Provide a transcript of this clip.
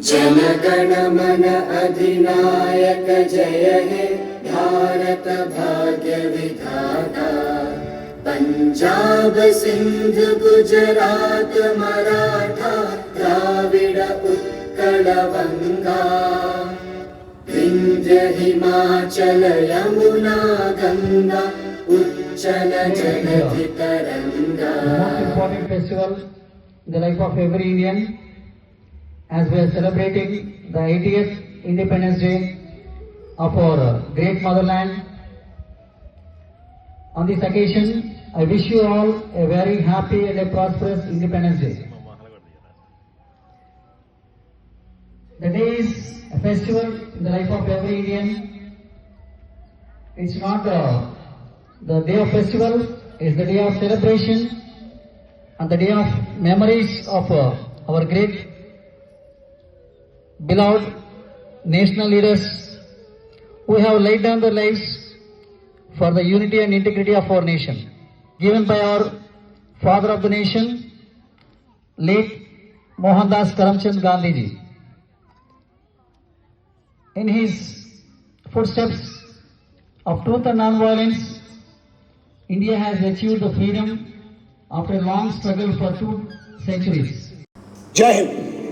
जनगण मन अधिनायक जय हे भारत भाग्य विधाता। पंजाब सिंध गुजरात मराठा द्राविड उत्कल बंगा। विंध्य हिमाचल यमुना गंगा उच्चल जलधि तरंगा। Most important festival in the life of every Indian, as we are celebrating the 80th Independence Day of our great motherland. On this occasion, I wish you all a very happy and a prosperous Independence Day. The day is a festival in the life of every Indian. It's not the day of festival, it's the day of celebration and the day of memories of our great beloved national leaders who have laid down their lives for the unity and integrity of our nation, given by our father of the nation, late Mohandas Karamchand Gandhi ji. In his footsteps of truth and non-violence, India has achieved the freedom after a long struggle for 2 centuries. जय हिंद।